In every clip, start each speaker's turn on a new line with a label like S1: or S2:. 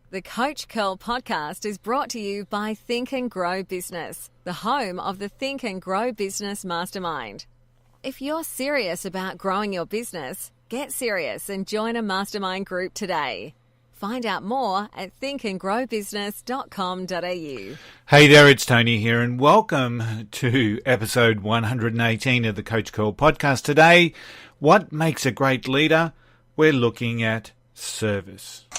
S1: The Coach Curl podcast is brought to you by Think and Grow Business, the home of the Think and Grow Business Mastermind. If you're serious about growing your business, get serious and join a mastermind group today. Find out more at thinkandgrowbusiness.com.au.
S2: Hey there, it's Tony here, and welcome to episode 118 of the Coach Curl podcast. Today, what makes a great leader? We're looking at service.
S3: Way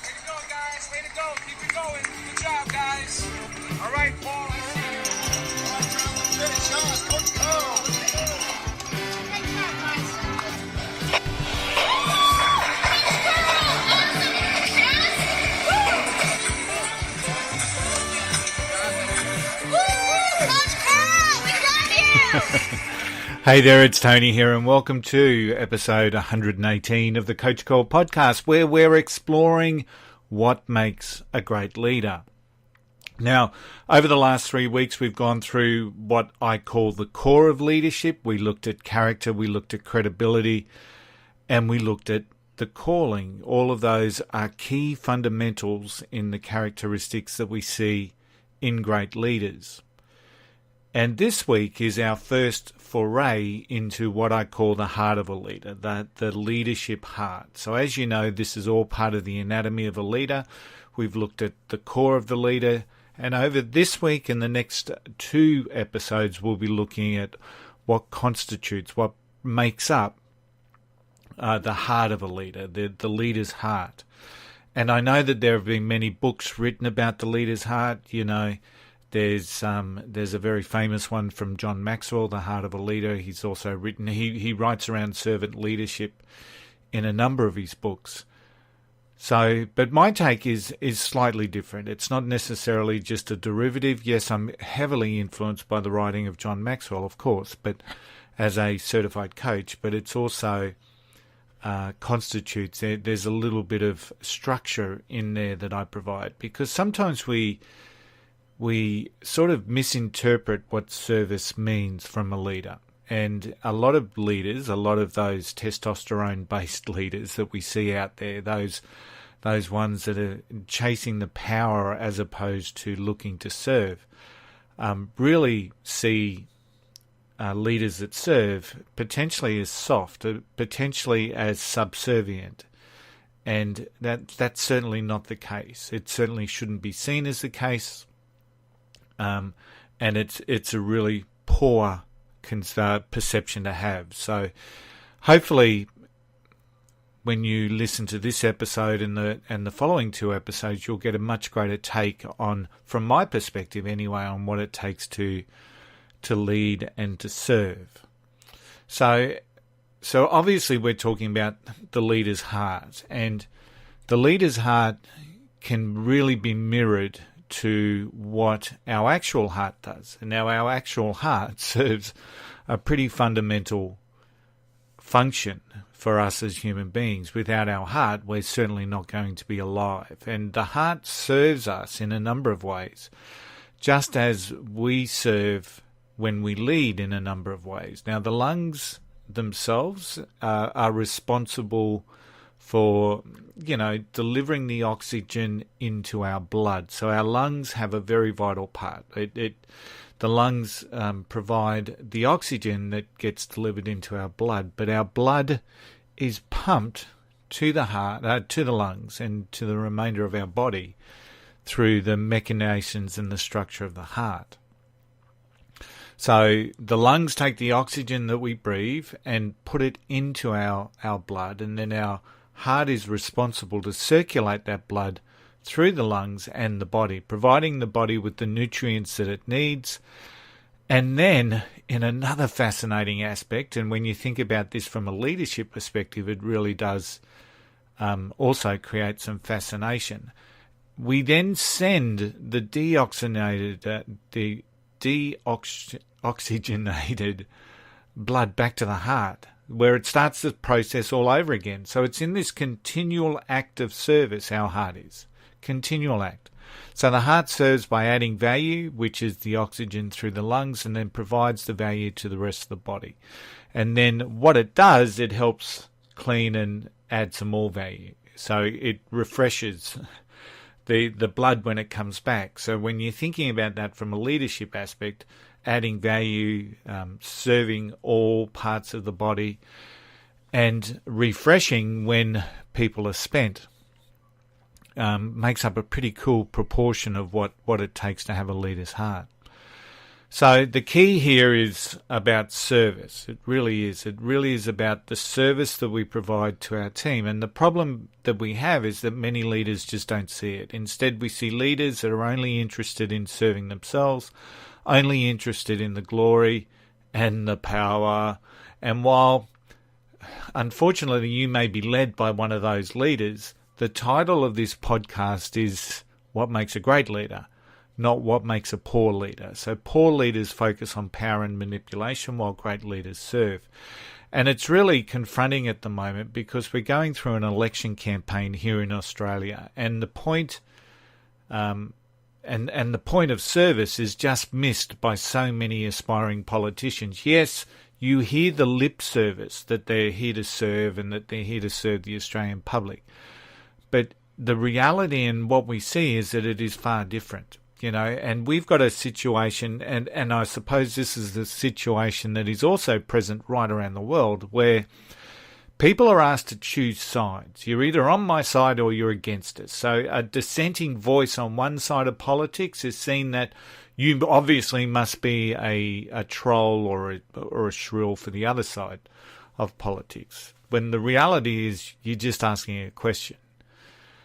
S3: to go, guys. Way to go. Keep it going. Good job, guys. All right, Paul. I see you. All right, finish on. Coach Curl. Great job, guys.
S4: Coach Curl, we love you!
S2: Hey there, it's Tony here, and welcome to episode 118 of the Coach Curl podcast, where we're exploring what makes a great leader. Now, over the last 3 weeks, we've gone through what I call the core of leadership. We looked at character, we looked at credibility, and we looked at the calling. All of those are key fundamentals in the characteristics that we see in great leaders. And this week is our first foray into what I call the heart of a leader, the leadership heart. So as you know, this is all part of the anatomy of a leader. We've looked at the core of the leader, and over this week and the next 2 episodes, we'll be looking at what constitutes, what makes up the heart of a leader, the leader's heart. And I know that there have been many books written about the leader's heart. You know, there's a very famous one from John Maxwell, The Heart of a Leader. He's also written, he writes around servant leadership in a number of his books. So, but my take is slightly different. It's not necessarily just a derivative. Yes, I'm heavily influenced by the writing of John Maxwell, of course, but as a certified coach, but it's also constitutes, there's a little bit of structure in there that I provide, because sometimes we sort of misinterpret what service means from a leader. And a lot of leaders, a lot of those testosterone-based leaders that we see out there, those ones that are chasing the power as opposed to looking to serve, really see leaders that serve potentially as soft, potentially as subservient. And that's certainly not the case. It certainly shouldn't be seen as the case. And it's a really poor perception to have. So hopefully when you listen to this episode and the following 2 episodes, you'll get a much greater take on, from my perspective anyway, on what it takes to lead and to serve. So obviously we're talking about the leader's heart, and the leader's heart can really be mirrored to what our actual heart does. And now our actual heart serves a pretty fundamental function for us as human beings. Without our heart, we're certainly not going to be alive. And the heart serves us in a number of ways, just as we serve when we lead in a number of ways. Now, the lungs themselves are responsible for, delivering the oxygen into our blood. So our lungs have a very vital part. The lungs provide the oxygen that gets delivered into our blood, but our blood is pumped to the heart, to the lungs, and to the remainder of our body through the machinations and the structure of the heart. So the lungs take the oxygen that we breathe and put it into our blood, and then our heart is responsible to circulate that blood through the lungs and the body, providing the body with the nutrients that it needs. And then, in another fascinating aspect, and when you think about this from a leadership perspective, it really does also create some fascination. We then send the deoxygenated blood back to the heart, where it starts the process all over again. So it's in this continual act of service, our heart is. Continual act. So the heart serves by adding value, which is the oxygen through the lungs, and then provides the value to the rest of the body. And then what it does, it helps clean and add some more value. So it refreshes the blood when it comes back. So when you're thinking about that from a leadership aspect, adding value, serving all parts of the body, and refreshing when people are spent, makes up a pretty cool proportion of what it takes to have a leader's heart. So the key here is about service. It really is. It really is about the service that we provide to our team. And the problem that we have is that many leaders just don't see it. Instead, we see leaders that are only interested in serving themselves, only interested in the glory and the power. And while, unfortunately, you may be led by one of those leaders, the title of this podcast is What Makes a Great Leader, not what makes a poor leader. So poor leaders focus on power and manipulation while great leaders serve. And it's really confronting at the moment because we're going through an election campaign here in Australia, and the point and the point of service is just missed by so many aspiring politicians. Yes, you hear the lip service that they're here to serve and that they're here to serve the Australian public. But the reality and what we see is that it is far different. And we've got a situation, and I suppose this is the situation that is also present right around the world, where people are asked to choose sides. You're either on my side or you're against us. So a dissenting voice on one side of politics is seen that you obviously must be a troll or a shrill for the other side of politics, when the reality is you're just asking a question.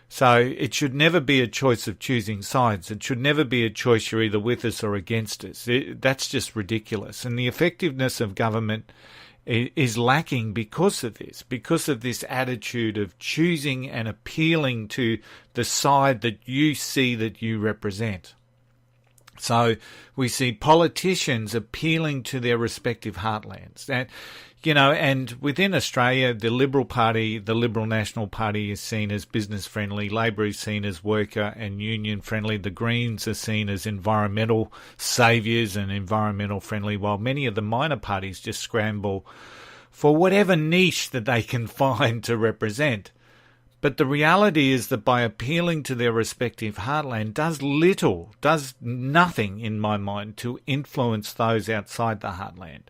S2: So it should never be a choice of choosing sides. It should never be a choice you're either with us or against us. That's just ridiculous. And the effectiveness of government is lacking because of this attitude of choosing and appealing to the side that you see that you represent. So we see politicians appealing to their respective heartlands. And within Australia, the Liberal Party, the Liberal National Party, is seen as business friendly. Labor is seen as worker and union friendly. The Greens are seen as environmental saviours and environmental friendly, while many of the minor parties just scramble for whatever niche that they can find to represent. But the reality is that by appealing to their respective heartland does nothing in my mind to influence those outside the heartland.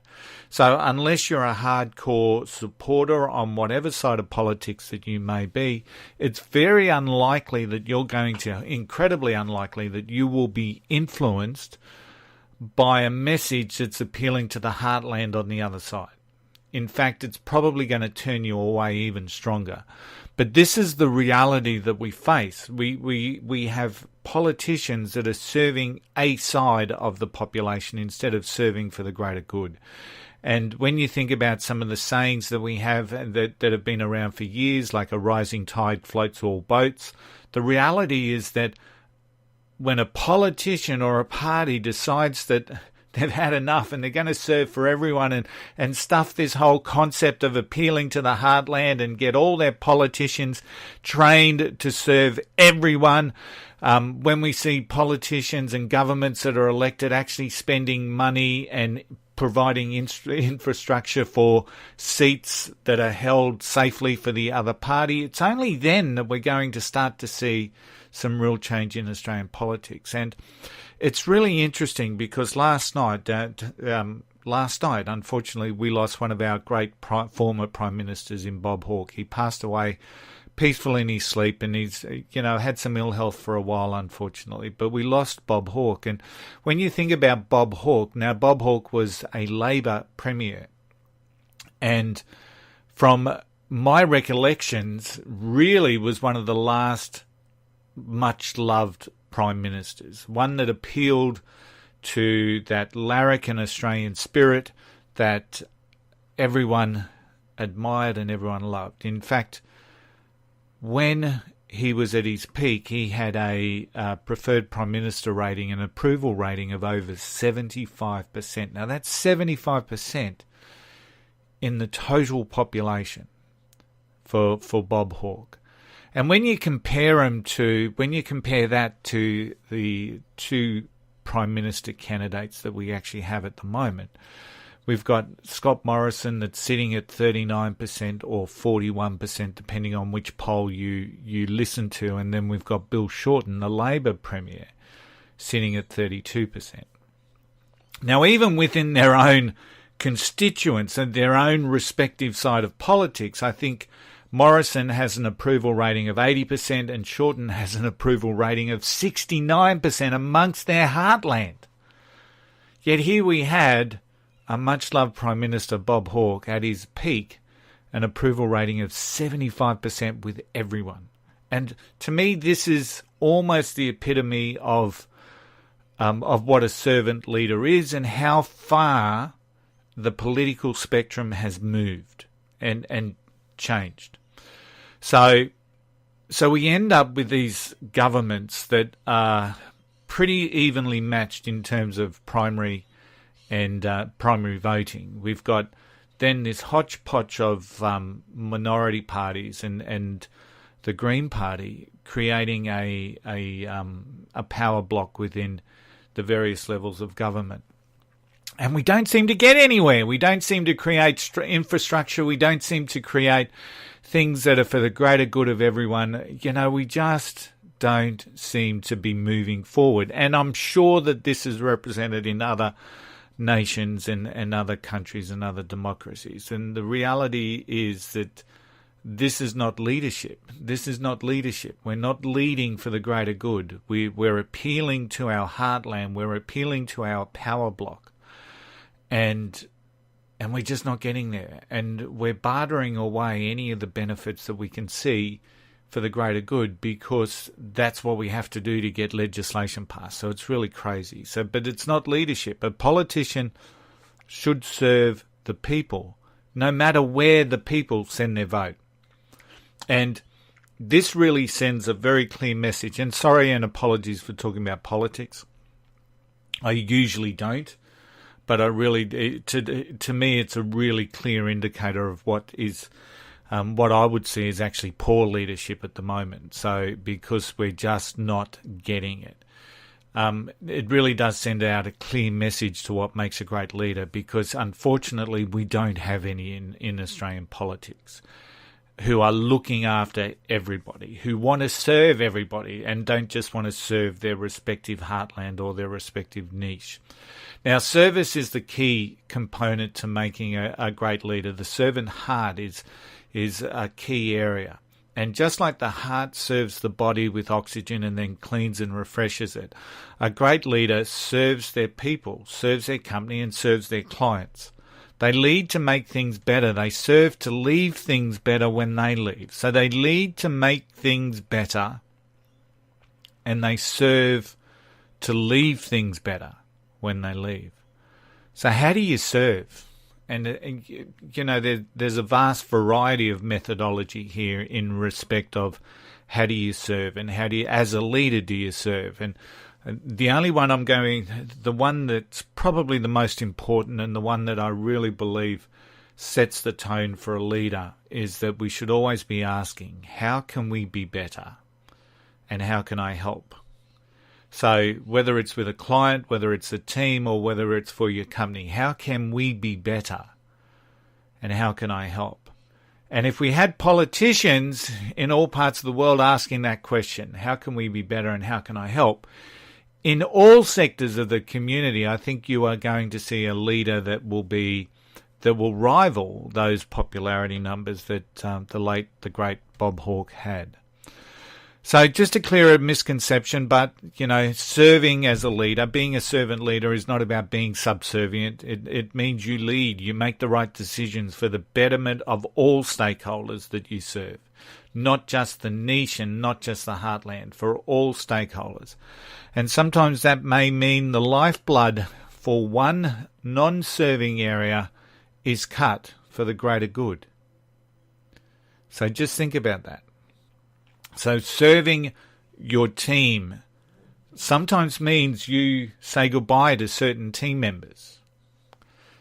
S2: So unless you're a hardcore supporter on whatever side of politics that you may be, it's very unlikely that incredibly unlikely that you will be influenced by a message that's appealing to the heartland on the other side. In fact, it's probably going to turn you away even stronger. But this is the reality that we face. We have politicians that are serving a side of the population instead of serving for the greater good. And when you think about some of the sayings that we have that have been around for years, like a rising tide floats all boats, the reality is that when a politician or a party decides that they've had enough and they're going to serve for everyone and stuff this whole concept of appealing to the heartland and get all their politicians trained to serve everyone. When we see politicians and governments that are elected actually spending money and providing infrastructure for seats that are held safely for the other party, it's only then that we're going to start to see some real change in Australian politics. And it's really interesting because last night, unfortunately, we lost one of our great former Prime Ministers in Bob Hawke. He passed away peaceful in his sleep, and he's had some ill health for a while, unfortunately. But we lost Bob Hawke. And when you think about Bob Hawke, now Bob Hawke was a Labor Premier. And from my recollections, really was one of the last much-loved Prime Ministers, one that appealed to that larrikin Australian spirit that everyone admired and everyone loved. In fact, when he was at his peak, he had a preferred Prime Minister rating, an approval rating of over 75%. Now that's 75% in the total population for Bob Hawke. And when you compare that to the two Prime Minister candidates that we actually have at the moment, We've got Scott Morrison that's sitting at 39% or 41%, depending on which poll you listen to. And then we've got Bill Shorten, the Labor Premier, sitting at 32%. Now, even within their own constituents and their own respective side of politics, I think Morrison has an approval rating of 80% and Shorten has an approval rating of 69% amongst their heartland. Yet here we had a much-loved Prime Minister, Bob Hawke, at his peak, an approval rating of 75% with everyone. And to me, this is almost the epitome of what a servant leader is and how far the political spectrum has moved and changed. So we end up with these governments that are pretty evenly matched in terms of primary and primary voting. We've got then this hodgepodge of minority parties and the Green Party creating a power block within the various levels of government. And we don't seem to get anywhere. We don't seem to create infrastructure. We don't seem to create things that are for the greater good of everyone. We just don't seem to be moving forward. And I'm sure that this is represented in other nations and other countries and other democracies. And the reality is that this is not leadership. This is not leadership. We're not leading for the greater good. We're appealing to our heartland. We're appealing to our power block. And we're just not getting there. And we're bartering away any of the benefits that we can see for the greater good because that's what we have to do to get legislation passed. So it's really crazy. But it's not leadership. A politician should serve the people, no matter where the people send their vote. And this really sends a very clear message. And sorry and apologies for talking about politics. I usually don't. But I really, to me, it's a really clear indicator of what is, what I would see is actually poor leadership at the moment. So because we're just not getting it, it really does send out a clear message to what makes a great leader. Because unfortunately, we don't have any in Australian politics who are looking after everybody, who want to serve everybody, and don't just want to serve their respective heartland or their respective niche. Now, service is the key component to making a great leader. The servant heart is a key area. And just like the heart serves the body with oxygen and then cleans and refreshes it, a great leader serves their people, serves their company, and serves their clients. They lead to make things better. They serve to leave things better when they leave. So they lead to make things better, and they serve to leave things better when they leave. So how do you serve? And there's a vast variety of methodology here in respect of how do you serve and how do you, as a leader, do you serve? And the only one the one that's probably the most important and the one that I really believe sets the tone for a leader is that we should always be asking, how can we be better? And how can I help? So whether it's with a client, whether it's a team, or whether it's for your company, how can we be better? And how can I help? And if we had politicians in all parts of the world asking that question, how can we be better and how can I help? In all sectors of the community, I think you are going to see a leader that will rival those popularity numbers that the great Bob Hawke had. So just to clear a misconception, but, serving as a leader, being a servant leader is not about being subservient. It means you lead, you make the right decisions for the betterment of all stakeholders that you serve. Not just the niche and not just the heartland, for all stakeholders. And sometimes that may mean the lifeblood for one non-serving area is cut for the greater good. So just think about that. So serving your team sometimes means you say goodbye to certain team members.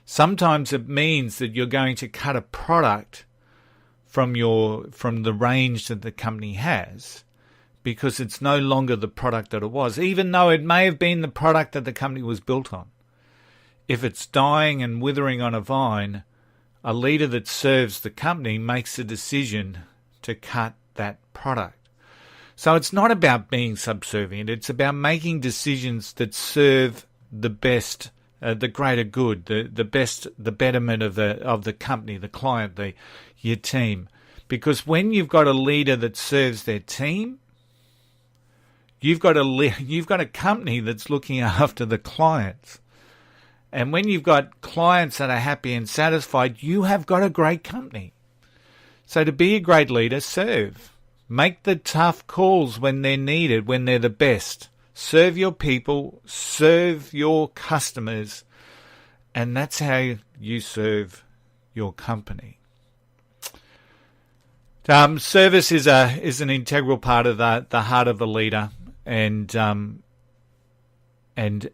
S2: Sometimes it means that you're going to cut a product from the range that the company has because it's no longer the product that it was, even though it may have been the product that the company was built on. if it's dying and withering on a vine, a leader that serves the company makes a decision to cut that product. So it's not about being subservient. It's about making decisions that serve the best, the greater good, the best, the betterment of the company, the client, your team. Because when you've got a leader that serves their team, you've got a company that's looking after the clients. And when you've got clients that are happy and satisfied, you have got a great company. So to be a great leader, serve. Make the tough calls when they're needed, when they're the best. Serve your people, serve your customers, and that's how you serve your company. Service is an integral part of the heart of the leader, and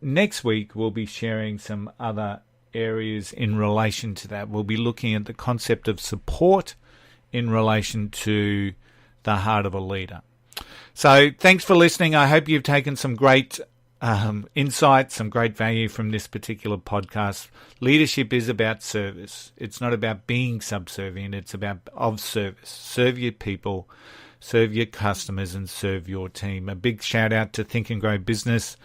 S2: next week we'll be sharing some other areas in relation to that. We'll be looking at the concept of support in relation to the heart of a leader. So thanks for listening. I hope you've taken some great insights, some great value from this particular podcast. Leadership is about service. It's not about being subservient. It's about of service. Serve your people, serve your customers, and serve your team. A big shout out to Think and Grow Business.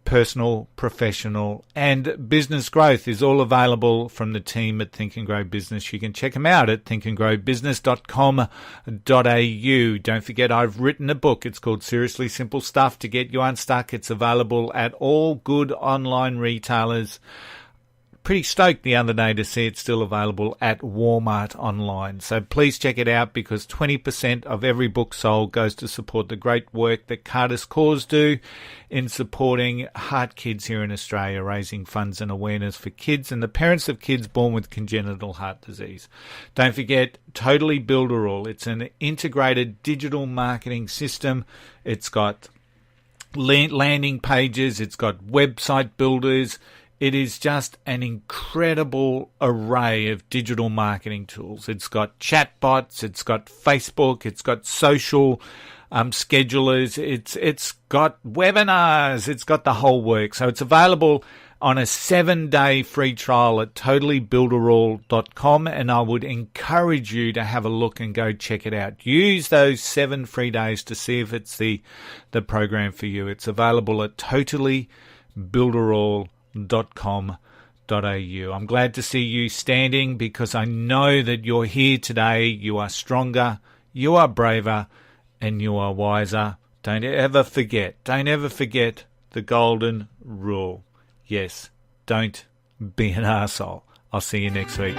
S2: Personal, professional, and business growth is all available from the team at Think and Grow Business. You can check them out at thinkandgrowbusiness.com.au. Don't forget, I've written a book. It's called Seriously Simple Stuff to Get You Unstuck. It's available at all good online retailers. Pretty stoked the other day to see it's still available at Walmart online. So please check it out, because 20% of every book sold goes to support the great work that Carter's Cause do in supporting Heart Kids here in Australia, raising funds and awareness for kids and the parents of kids born with congenital heart disease. Don't forget, Totally Builderall. It's an integrated digital marketing system. It's got landing pages. It's got website builders. It is just an incredible array of digital marketing tools. It's got chatbots, it's got Facebook, it's got social schedulers, it's got webinars, it's got the whole work. So it's available on a 7-day free trial at totallybuilderall.com, and I would encourage you to have a look and go check it out. Use those 7 free days to see if it's the program for you. It's available at totallybuilderall.com. I'm glad to see you standing, because I know that you're here today. You are stronger, you are braver, and you are wiser. Don't ever forget the golden rule. Yes, don't be an arsehole. I'll see you next week.